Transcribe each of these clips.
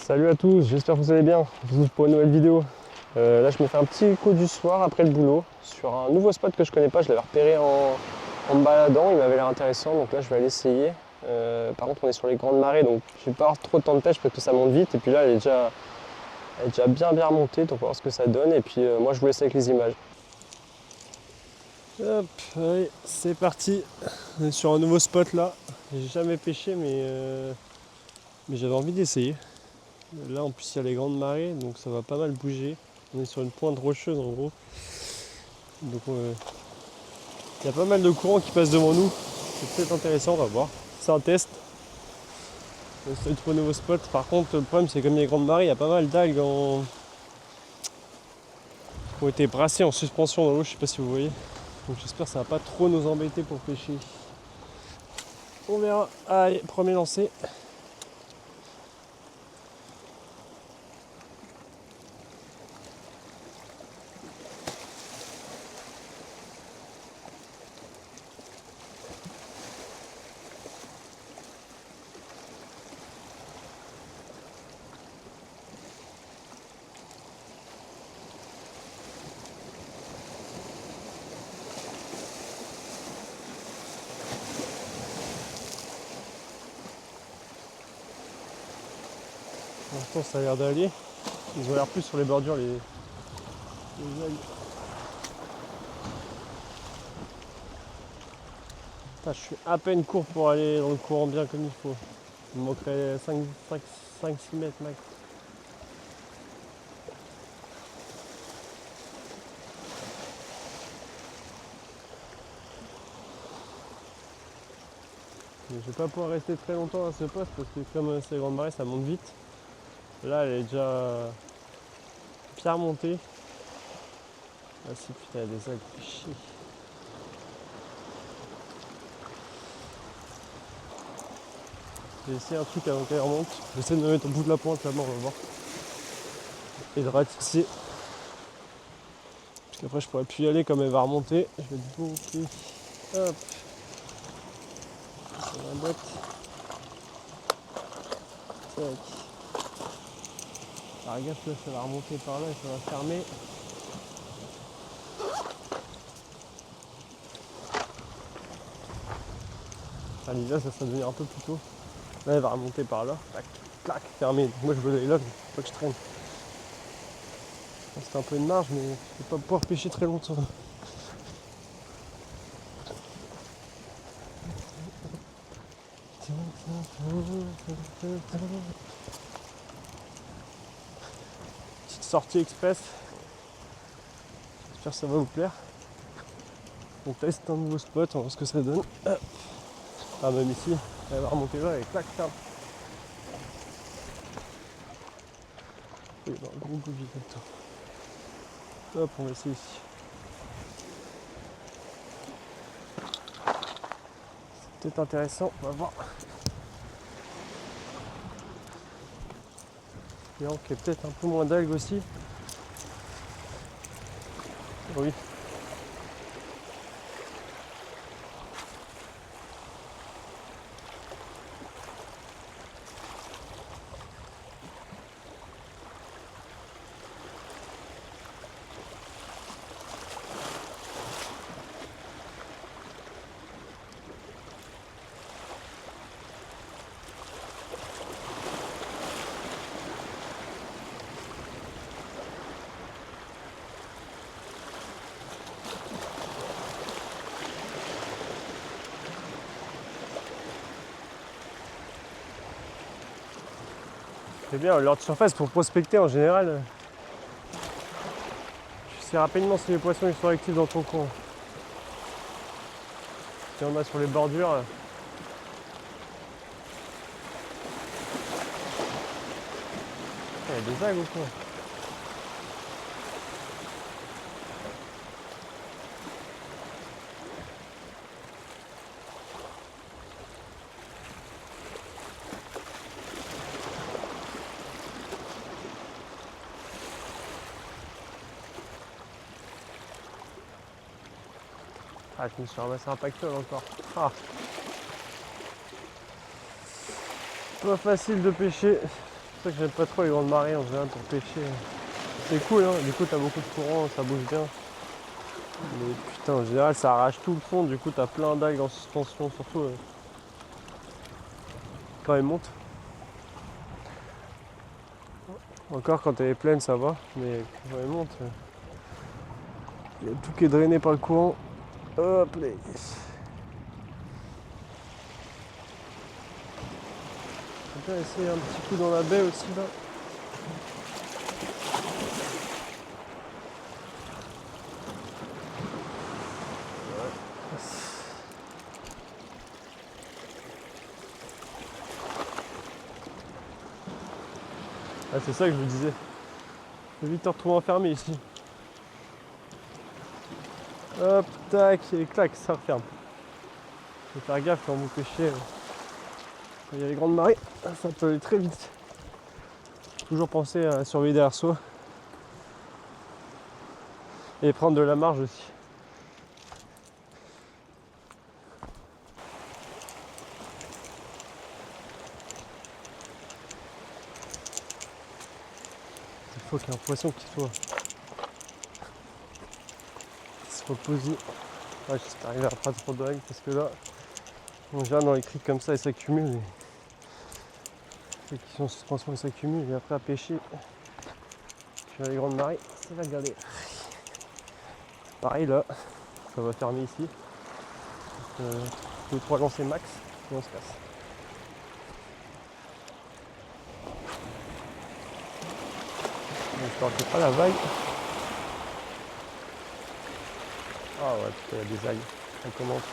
Salut à tous, j'espère que vous allez bien. Je vous retrouve pour une nouvelle vidéo. Là, je me fais un petit coup du soir après le boulot sur un nouveau spot que je connais pas. Je l'avais repéré en me baladant, il m'avait l'air intéressant, donc là je vais aller essayer. Par contre, on est sur les grandes marées, donc je vais pas avoir trop de temps de pêche parce que ça monte vite. Et puis là, elle est déjà bien remontée, donc on va voir ce que ça donne. Et puis moi, je vous laisse avec les images. Hop, allez, c'est parti. On est sur un nouveau spot là. J'ai jamais pêché, mais j'avais envie d'essayer. Là en plus il y a les grandes marées, donc ça va pas mal bouger. On est sur une pointe rocheuse en gros. Donc il y a pas mal de courants qui passent devant nous. C'est peut-être intéressant, on va voir. C'est un test. On essaie de trouver un nouveau spot. Par contre le problème c'est comme il y a les grandes marées, il y a pas mal d'algues qui ont été brassées en suspension dans l'eau, je sais pas si vous voyez. Donc j'espère que ça va pas trop nous embêter pour pêcher. On verra. Allez, premier lancé. Pour l'instant ça a l'air d'aller. Ils ont l'air plus sur les bordures les algues. Putain, je suis à peine court pour aller dans le courant bien comme il faut. Il me manquerait 5-6 mètres max. Mais je vais pas pouvoir rester très longtemps à ce poste parce que comme c'est grande marée ça monte vite. Là elle est déjà bien remontée. Ah si putain il y a des algues, chier. J'ai essayé un truc avant qu'elle remonte. J'essaie de me mettre au bout de la pointe là-bas, on va voir. Et de ratisser. Parce qu'après je pourrais plus y aller comme elle va remonter. Je vais être bloqué. Hop. C'est la botte. Tac. Alors gaffe là, ça va remonter par là et ça va fermer. Enfin, l'idée ça serait de venir un peu plus tôt. Là elle va remonter par là. Tac, clac, fermé. Donc moi je veux aller là, mais faut pas que je traîne. C'est un peu une marge, mais je vais pas pouvoir pêcher très longtemps. Petite sortie express. J'espère que ça va vous plaire. On teste un nouveau spot, on va voir ce que ça donne. Ah même ici, elle va remonter là et clac, ferme. Il va y avoir un gros goût de hop, on va essayer ici. C'est peut-être intéressant, on va voir. Il y a peut-être un peu moins d'algues aussi. Oui. C'est bien, l'heure de surface pour prospecter en général. Tu sais rapidement si les poissons ils sont actifs dans ton coin. Si on a sur les bordures. Il y a des algues au fond. Ah, je me suis ramassé un pactole encore. Ah. Pas facile de pêcher C'est ça que j'aime pas trop les grandes marées en général pour pêcher. C'est cool, hein, du coup t'as beaucoup de courant, ça bouge bien. Mais putain, en général ça arrache tout le fond, du coup t'as plein d'algues en suspension, surtout quand elles montent. Encore quand elle est pleine ça va, mais quand elle monte, il y a tout qui est drainé par le courant. Hop là. On va essayer un petit coup dans la baie aussi là. Ah, c'est ça que je vous disais. Faut vite te retrouver enfermé ici. Hop, tac, et clac, ça referme. Faut faire gaffe quand vous pêchez. Quand il y a les grandes marées, ça peut aller très vite. Toujours penser à surveiller derrière soi. Et prendre de la marge aussi. Il faut qu'il y ait un poisson qui se repose. Ouais, j'espère qu'il n'y aura pas trop de vagues parce que là, on vient dans les criques comme ça, elles s'accumulent. Et qui sont en suspension, elles s'accumulent. Et après à pêcher, sur les grandes marées, c'est la galère. Pareil là, ça va fermer ici. 2-3 lancers max et on se casse. J'espère qu'il n'y a pas la vague. Ah ouais, putain, il y a des algues. Ça commence.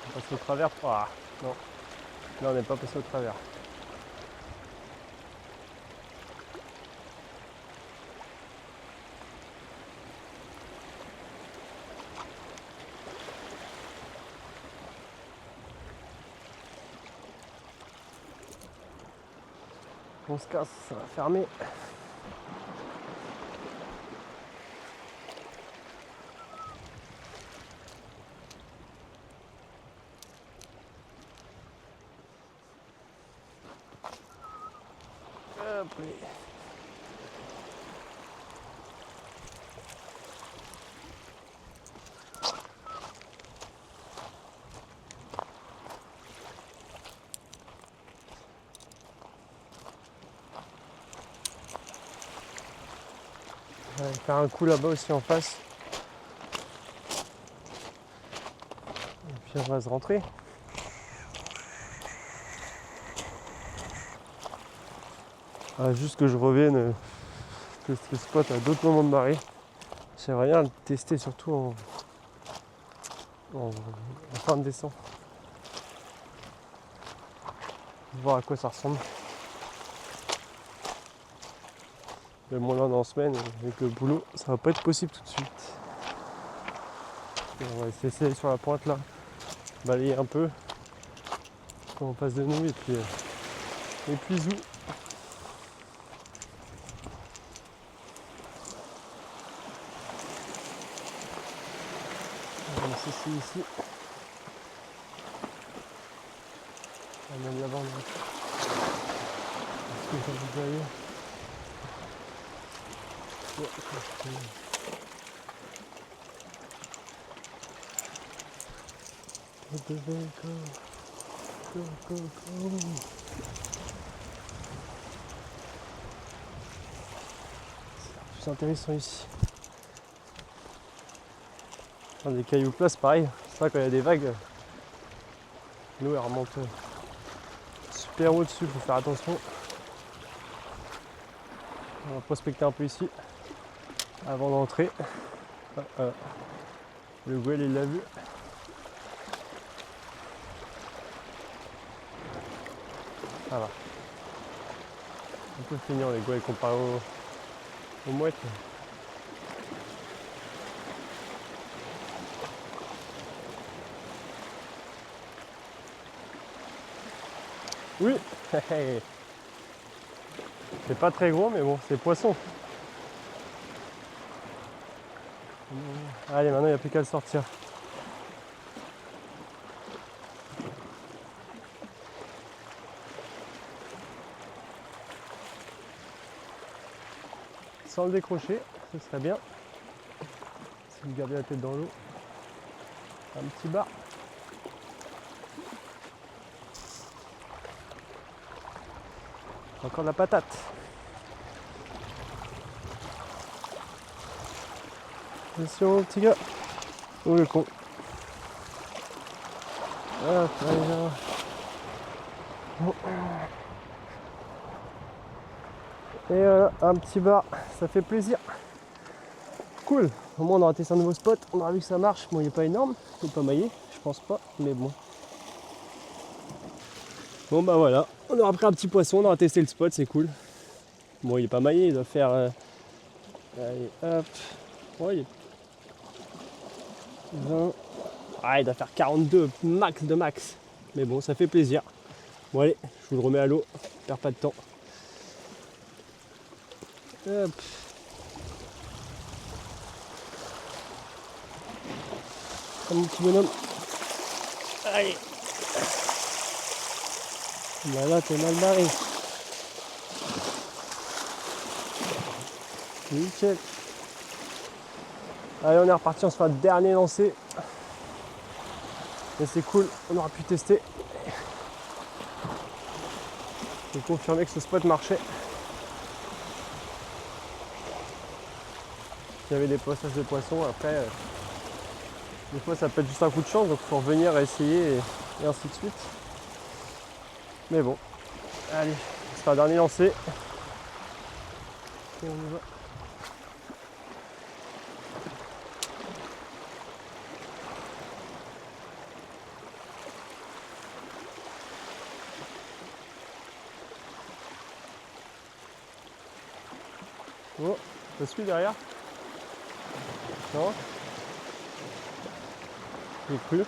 On passe au travers. Ah non, là on n'est pas passé au travers. On se casse, ça va fermer. Hop là. On va faire un coup là-bas aussi en face. Et puis on va se rentrer. Ah, juste que je revienne que ce spot à d'autres moments de marée. J'aimerais bien le tester surtout en fin de descente. Voir à quoi ça ressemble. Mais bon là on est en semaine, avec le boulot, ça va pas être possible tout de suite. Et on va essayer sur la pointe là, balayer un peu quand on passe de nous et puis zou. On va essayer ici. On a de la bande. Est-ce que ça vous aille? Go. C'est intéressant ici. Dans des cailloux plats, c'est pareil. C'est vrai quand il y a des vagues, l'eau elle remonte super haut dessus, il faut faire attention. On va prospecter un peu ici avant d'entrer. Le Gouel il l'a vu. Ça va. Un peu feignant les Gouels comparé aux mouettes. Oui. C'est pas très gros mais bon, c'est poisson. Allez, maintenant il n'y a plus qu'à le sortir. Sans le décrocher, ce serait bien. Si vous gardez la tête dans l'eau. Un petit bar. Encore de la patate. Attention petit gars. Oh le con. Hop, allez là. Bon. Et voilà, un petit bar, ça fait plaisir. Cool. Au moins on aura testé un nouveau spot, on aura vu que ça marche. Bon il n'est pas énorme, il n'est pas maillé, je pense pas, mais bon. Bon bah voilà, on aura pris un petit poisson, on aura testé le spot, c'est cool. Bon il est pas maillé, il doit faire... allez hop. Ouais, il est 20. Ah il doit faire 42 max de max. Mais bon ça fait plaisir. Bon allez, je vous le remets à l'eau, perds pas de temps. Hop. Mon petit bonhomme. Allez. Bah là t'es mal barré. Nickel. Allez on est reparti, on se fait un dernier lancer. Et c'est cool, on aura pu tester. Et confirmer que ce spot marchait. Il y avait des passages de poissons, après des fois ça peut être juste un coup de chance, donc il faut revenir à essayer et ainsi de suite. Mais bon, allez, on se fait un dernier lancer. Et on y va. Oh, ça suit derrière? Non? J'ai cru.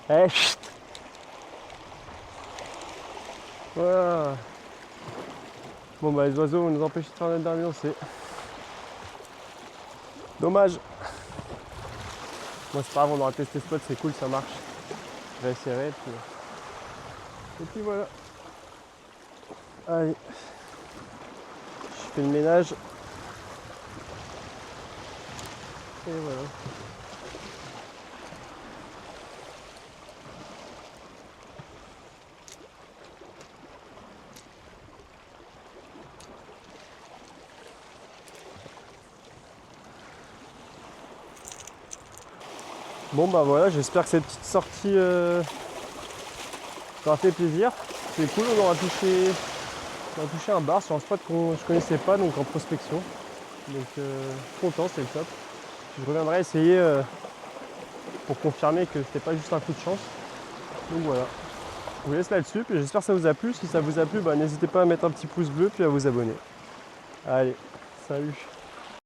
Eh, chut. Voilà. Bon bah les oiseaux vont nous empêcher de faire notre dernier lancer. Dommage. Moi c'est pas grave, on aura testé ce spot, c'est cool, ça marche. Je vais essayer et puis voilà. Allez. Je fais le ménage. Et voilà. Bon bah voilà, j'espère que cette petite sortie t'aura fait plaisir. C'est cool, on aura touché un bar sur un spot que je connaissais pas, donc en prospection. Donc content, c'est le top. Je reviendrai essayer pour confirmer que c'était pas juste un coup de chance. Donc voilà. Je vous laisse là-dessus, puis j'espère que ça vous a plu. Si ça vous a plu, bah, n'hésitez pas à mettre un petit pouce bleu puis à vous abonner. Allez, salut!